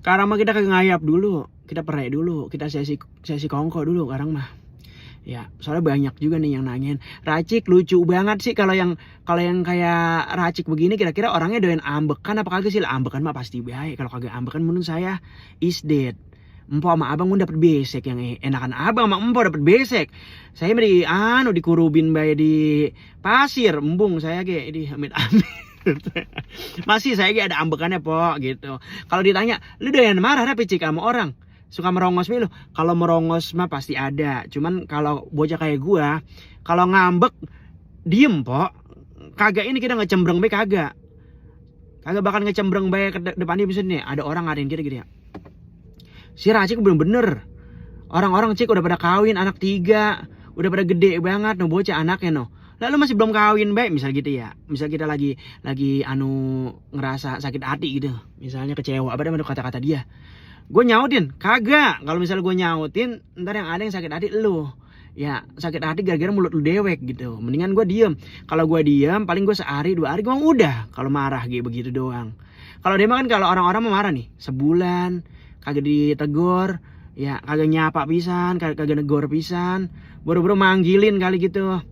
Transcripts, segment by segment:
Sekarang mah kita kagak ngayap dulu, kita perek dulu, kita sesi kongko dulu sekarang mah. Ya, soalnya banyak juga nih yang nanyain, Racik lucu banget sih kalau yang kayak Racik begini kira-kira orangnya doyan ambekan apa kagak sih? Lah ambekan mah pasti baik. Kalau kagak ambekan menurut saya is dead. Empo sama abang udah dapet besek, yang enakan abang sama empo dapet besek. Saya mah dikurubin bae di pasir, embung saya ge di amit-amit. Masih saya ge ada ambekannya po gitu. Kalau ditanya, lu doyan marah apa Cik sama orang? Suka merongos mi lu? Kalau merongos mah pasti ada. Cuman kalau bocah kayak gua, kalau ngambek diem po. Kagak ini kita ngecembreng bae kagak. Kagak bakal ngecembreng bae ke depannya bisa nih. Ada orang ngadain kita gitu ya. Si Racik bener-bener. Orang-orang Cik udah pada kawin anak 3, udah pada gede banget no bocah anaknya no. Lalu masih belum kawin baik misal gitu ya. Misal kita lagi ngerasa sakit hati gitu. Misalnya kecewa apa dengan kata-kata dia. Gue nyautin, kagak. Kalau misalnya gue nyautin, ntar yang ada yang sakit hati lu. Ya sakit hati gara-gara mulut lu dewek gitu. Mendingan gue diem. Kalau gue diem, paling gue sehari 2 hari gue udah. Kalau marah gitu begitu doang. Kalau dia mah kan kalau orang-orang mau marah nih, sebulan kagak ditegur, ya kagak nyapa pisan, kagak negor pisan, baru-baru manggilin kali gitu.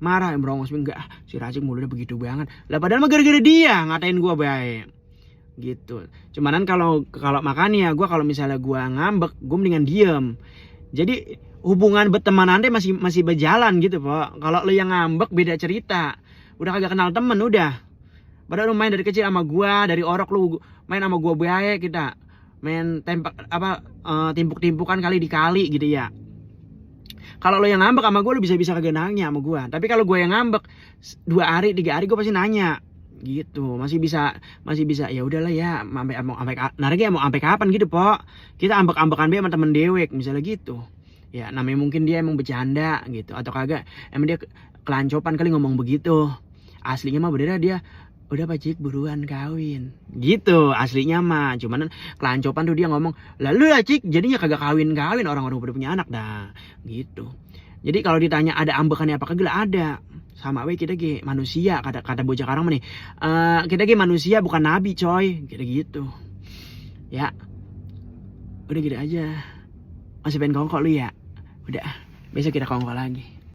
Marah yang berongos enggak, si Racik mulutnya begitu banget. Lah padahal mah gara-gara dia ngatain gue baik. Gitu. Cumanan kalau makanya gue kalau misalnya gue ngambek, gue mendingan diem. Jadi hubungan bertemanan deh masih berjalan gitu, Pak. Kalau lu yang ngambek beda cerita. Udah kagak kenal temen udah. Padahal lu main dari kecil sama gue, dari orok lu main sama gue baik kita. Main timpuk-timpukan kali di kali gitu ya. Kalau lo yang ngambek sama gue, lo bisa kagak nanya sama gue. Tapi kalau gue yang ngambek 2 hari 3 hari gue pasti nanya gitu. Masih bisa ya udahlah ya, sampai mau sampai kapan gitu po. Kita ambek-ambekan be sama temen dewek misalnya gitu. Ya namanya mungkin dia emang bercanda gitu, atau kagak emang dia kelancopan kali ngomong begitu. Aslinya mah bener dia udah Pak Cik buruan kawin gitu aslinya mah. Cuman kelancopan tuh dia ngomong, lalu ya Cik jadinya kagak kawin orang-orang udah punya anak dah gitu. Jadi kalau ditanya ada ambekannya apa kagak, ada. Sama we kita ge manusia, kata bocah karang nih, kita ge manusia bukan nabi coy, kita gitu ya. Udah gitu aja. Masih pengen kongkol lu ya? Udah, besok kita kongkol lagi.